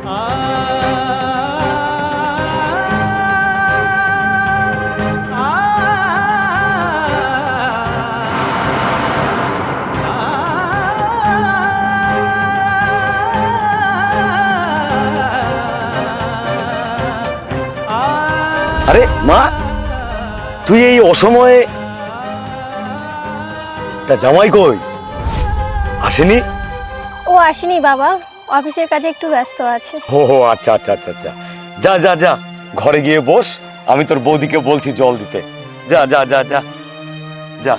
আরে মা, তুই এই অসময়ে? তা জামাই কই? আসেনি? ও আসেনি বাবা, অফিসের কাজে একটু ব্যস্ত আছে। ও আচ্ছা আচ্ছা আচ্ছা আচ্ছা, যা যা যা, ঘরে গিয়ে বস, আমি তোর বৌদিকে বলছি জল দিতে। যা যা যা যা যা।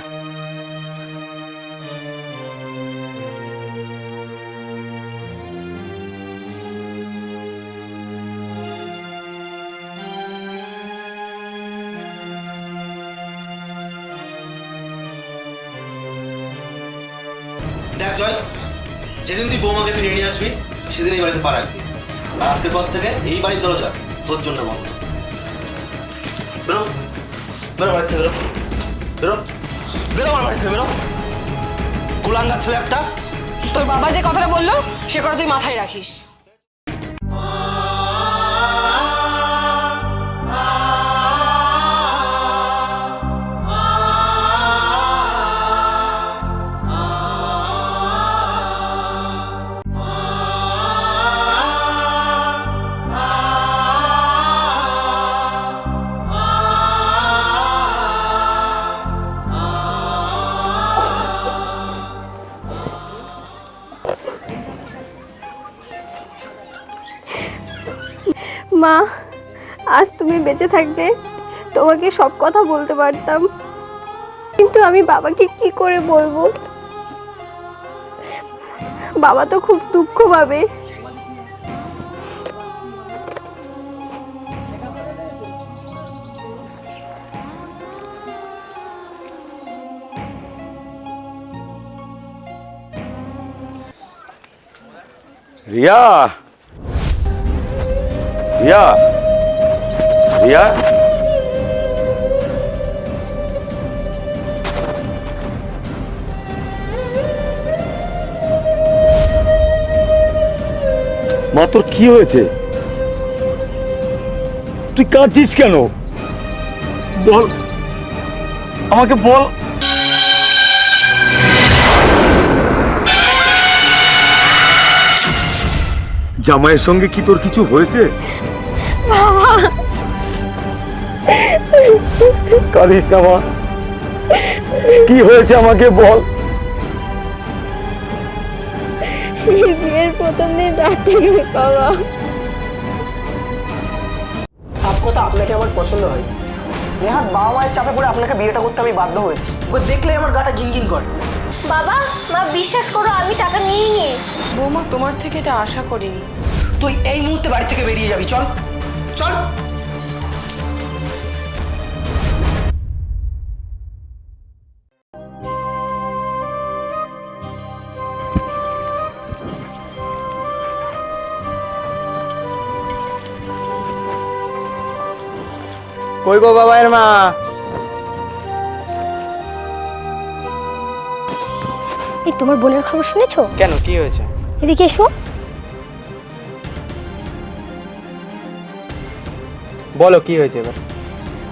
দেখ জয়, যেদিন তুই বৌমাকে ফিরিয়ে নিয়ে আসবি সেদিন এই বাড়িতে পা রাখবি। আর আজকের পর থেকে এই বাড়ির দরজা তোর জন্য বন্ধ। বেরো বেরো বাড়ি থেকে, বেরো বেরো বেরো আমার বাড়ি থেকে, বেরো। কুলাঙ্গার ছেলে একটা। তোর বাবা যে কথাটা বললো সে কথা তুই মাথায় রাখিস। মা, আজ তুমি বেঁচে থাকবে তোমাকে সব কথা বলতে পারতাম, কিন্তু আমি বাবাকে কি করে বলবো? বাবা তো খুব দুঃখ পাবে। রিয়া, রিয়া, রিয়া, মা তোর কি হয়েছে? তুই কাঁদছিস কেন? বল, আমাকে বল। জামাইয়ের সঙ্গে কি তোর কিছু হয়েছে? কাঁদিস না মা, কি হয়েছে আমাকে বল। সেই বিয়ের প্রথম দিন রাতে বাবা। সব কথা আপনাকে আমার পছন্দ হয়। নেহাত বাবা মায়ের চাপে পড়ে আপনাকে বিয়েটা করতে আমি বাধ্য হয়েছি। ওকে দেখলেই আমার গাটা গিনগিন করে। বাবা মা, বিশ্বাস করো আমি টাকা নিইনি। বৌমা, তোমার থেকে এটা আশা করিনি। তুই এই মুহূর্তে বাড়ি থেকে বেরিয়ে যাবি, চল চল। কই গো বাবাইয়ের মা? এই তোমার বোনের খবর শুনেছো? কেন, কি হয়েছে? এদিকে এসো। বলো কি হয়েছে এবার?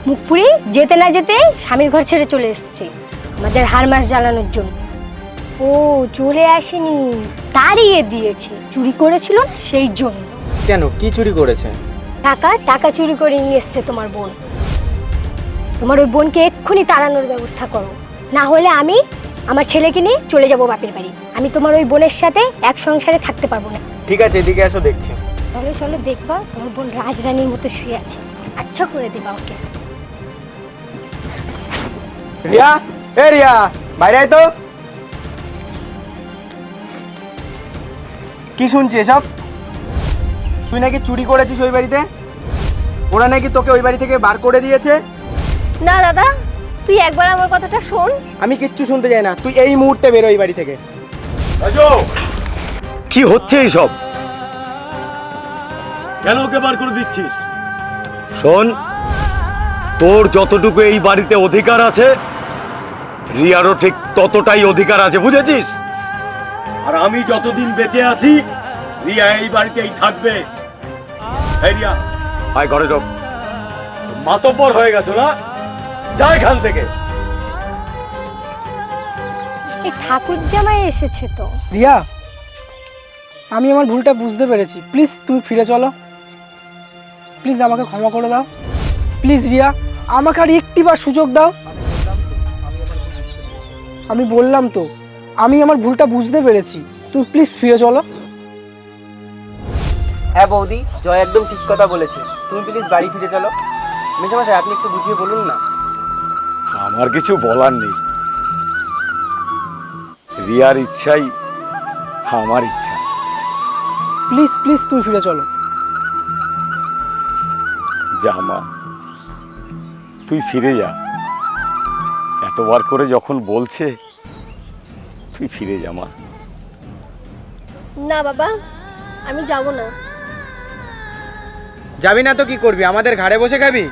মুখপুরি যেতে না যেতে স্বামীর ঘর ছেড়ে চলে এসেছে আমাদের হার মাস জ্বালানোর জন্য। ও চলে আসেনি, তাড়িয়ে দিয়েছে। চুরি করেছিল না সেই জন্য। কেন, কি চুরি করেছে? টাকা টাকা চুরি করে নিয়ে এসছে তোমার বোন। তোমার ওই বোনকে এক্ষুনি তাড়ানোর ব্যবস্থা করো, না হলে আমি আমার ছেলেকে নিয়ে চলে যাব বাপের বাড়ি। আমি তোমার ওই বোনের সাথে এক সংসারে থাকতে পারবো না। ঠিক আছে, এদিকে এসো, দেখছি। চলো চলো, দেখবা তোমার বোন রাজরানীর মতো শুয়ে আছে, আচ্ছা করে দেবা ওকে। রিয়া, এ রিয়া, বাইরে আয় তো। কি শুনছি এসব? তুই নাকি চুরি করেছিস ওই বাড়িতে? ওরা নাকি তোকে ওই বাড়ি থেকে বার করে দিয়েছে? না দাদা, তুই একবার আমার কথাটা শোন। আমি কিচ্ছু শুনতে চাই না, তুই এই মুহূর্তে বেরো এই বাড়ি থেকে। কি হচ্ছে এইসব? কেন ওকে বার করে দিচ্ছিস? শোন, তোর যতটুকু এই বাড়িতে অধিকার আছে রিয়ারও ঠিক ততটাই অধিকার আছে, বুঝেছিস? আর আমি যতদিন বেঁচে আছি রিয়া এই বাড়িতেই থাকবে, এই রিয়া, আয় ঘরে ঢোক। মাতব্বর হয়ে গেছো না, যা এখান থেকে। এই ঠাকুর জামাই এসেছে তো। রিয়া, আমি আমার ভুলটা বুঝতে পেরেছি, প্লিজ তুমি ফিরে চলো, প্লিজ আমাকে ক্ষমা করে দাও, প্লিজ রিয়া, আমাকে আর একটিবার সুযোগ দাও। আমি বললাম তো আমি আমার ভুলটা বুঝতে পেরেছি, তুমি প্লিজ ফিরে চলো। হ্যাঁ বৌদি, জয় একদম ঠিক কথা বলেছে, তুমি প্লিজ বাড়ি ফিরে চলো। মেশামশাই আপনি একটু বুঝিয়ে বলুন না। আমার কিছু বলার নেই, রিয়ার ইচ্ছাই আমার ইচ্ছা। প্লিজ প্লিজ তুমি ফিরে চলো। যা মা, তুই ফিরে যা। এতবার করে যখন বলছে, তুই ফিরে যা মা। না বাবা, আমি যাব না। যাবি না তো কি করবি, আমাদের ঘাড়ে বসে খাবি?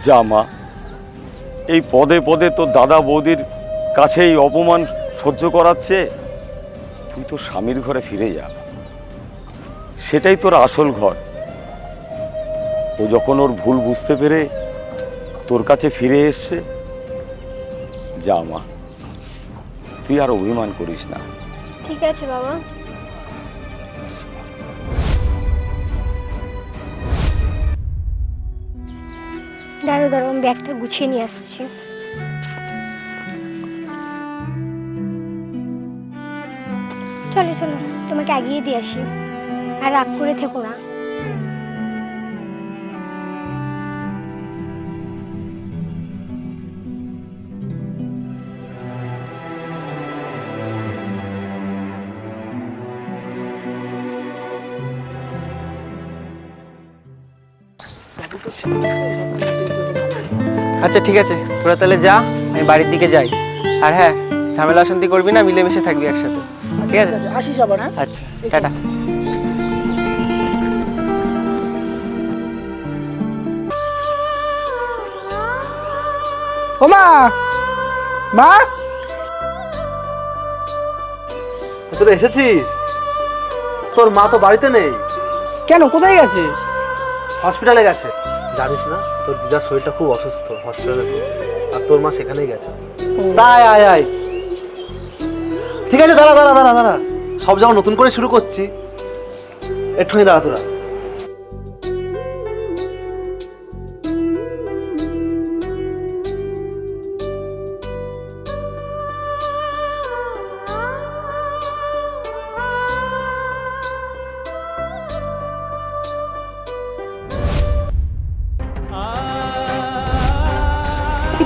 যা মা, এই পদে পদে তোর দাদা বৌদির কাছে এই অপমান সহ্য করাচ্ছে, তুই তো স্বামীর ঘরে ফিরে যা। সেটাই তোর আসল ঘর। ও যখন ওর ভুল বুঝতে পেরে তোর কাছে ফিরে এসছে, যা মা, তুই আর অভিমান করিস না। ঠিক আছে বাবা। দাঁড়ো দাঁড়ো, আমি ব্যাগটা গুছিয়ে নিয়ে আসছি। চলো চলো, তোমাকে এগিয়ে দিয়ে আসি, আর রাগ করে থেকো না। আচ্ছা ঠিক আছে, তোরা তাহলে যা, আমি বাড়ির দিকে যাই। আর হ্যাঁ, ঝামেলা অশান্তি করবি না, মিলেমিশে থাকবি একসাথে, ঠিক আছে? আসিস আবার। হ্যাঁ, আচ্ছা, টাটা। ও মা, মা, তোরা এসেছিস? তোর মা তো বাড়িতে নেই, কেন, কোথায় গেছে? হসপিটালে গেছে। জানিস না তোর দিদার শরীরটা খুব অসুস্থ, হসপিটালে, আর তোর মা সেখানেই গেছে। তাই আয় আয়, ঠিক আছে, দাঁড়া দাঁড়া দাঁড়া দাঁড়া, সব যখন নতুন করে শুরু করছি, একটুখানি দাঁড়া তোরা।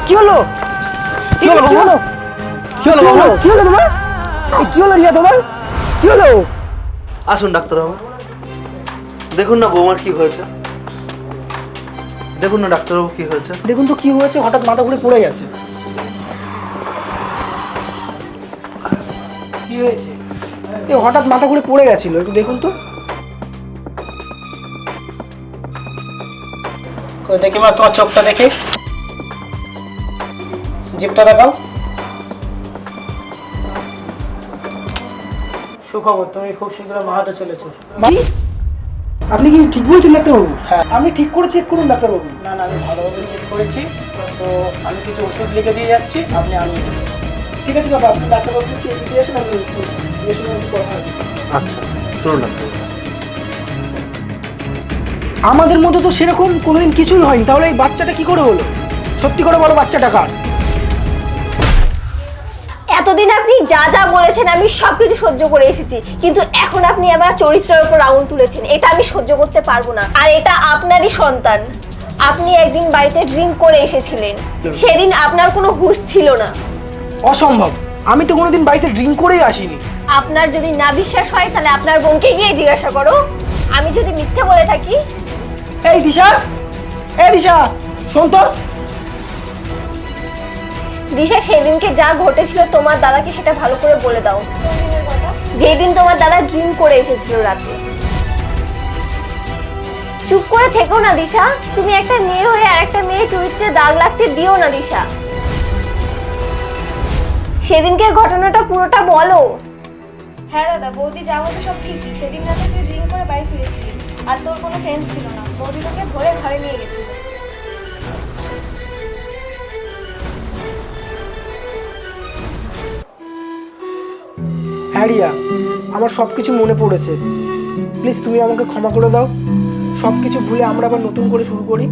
কি হলো? কি হলো? কি হলো? কি হলো বাবা? কি হলো তোমার? কি হলো রিয়া তোমার? কি হলো? আসুন ডাক্তারবাবু, দেখুন না বৌমার কি হয়েছে, দেখুন না ডাক্তারবাবু কি হয়েছে। দেখুন তো কি হয়েছে, হঠাৎ মাথা ঘুরে পড়ে গেছে। কি হয়েছে? এ হঠাৎ মাথা ঘুরে পড়ে গেছিল, একটু দেখুন তো। দেখি মা, তোমার চোখটা দেখে, জিপটা দেখাও। সুখবর, তুমি খুব শীঘ্র মাহাতে চলেছো। আপনি কি ঠিক বলছেন ডাক্তারবাবু? হ্যাঁ, আমি ঠিক করে চেক করুন ডাক্তারবাবু। না না, আমি ভালোভাবে চেক করেছি, তো আমি কিছু ওষুধ লিখে দিয়ে যাচ্ছি, আপনি আনুন। ঠিক আছে বাবা, আপনি ডাক্তারবাবুকে দিয়ে আসুন, আমি কথা হবে। আচ্ছা চলুন ডাক্তারবাবু। আমাদের মধ্যে তো সেরকম কোনোদিন কিছুই হয়নি, তাহলে এই বাচ্চাটা কি করে হলো? সত্যি করে বলো, বাচ্চাটা কার? এতদিন আপনি যা যা বলেছেন আমি সবকিছু সহ্য করে এসেছি, কিন্তু এখন আপনি আমার চরিত্রের উপর আঙুল তুলেছেন, এটা আমি সহ্য করতে পারবো না। আর এটা আপনারই সন্তান। আপনি একদিন বাড়িতে ড্রিঙ্ক করে এসেছিলেন, সেদিন আপনার কোনো হুঁশ ছিল না। অসম্ভব, আমি তো কোনোদিন বাড়িতে ড্রিঙ্ক করেই আসিনি। আপনার যদি না বিশ্বাস হয় তাহলে আপনার বোনকে গিয়ে জিজ্ঞাসা করো, আমি যদি মিথ্যে বলে থাকি। এই দিশা, এই দিশা, শোন তো। দিশা, সেদিনকে যা ঘটেছিল তোমার দাদাকে সেটা ভালো করে বলে দাও। যেদিন তোমার দাদা ড্রিঙ্ক করে এসেছিল রাতে। চুপ করে থেকো না দিশা, তুমি একটা মেয়ে হয়ে আর একটা মেয়ে চরিত্রে দাগ লাগতে দিও না দিশা। সেদিনকের ঘটনাটা পুরোটা বলো। হ্যাঁ দাদা, বৌদি যা বলছে সব ঠিকই। সেদিন রাতে তুই ড্রিঙ্ক করে বাড়ি ফিরেছিলি, আর তোর কোনো সেন্স ছিল না। বৌদি তোকে ধরে ঘরে নিয়ে গেছিল। হ্যাঁ রিয়া, আমার সব কিছু মনে পড়েছে। প্লিজ তুমি আমাকে ক্ষমা করে দাও। সব কিছু ভুলে আমরা আবার নতুন করে শুরু করি।